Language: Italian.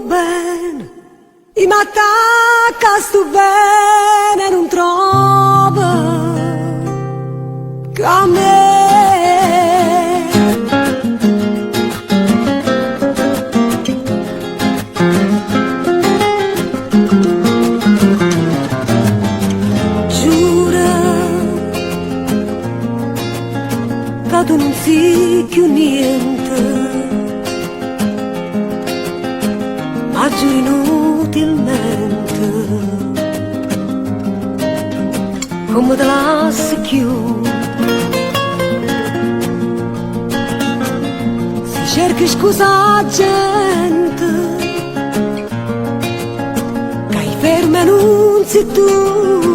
bene, e mi attacca sto bene, non trova che a me. Giura che tu non sei più niente, ma giù inutilmente, come te lasci più. Si cerchi scusa a gente, che hai ferma non sei tu.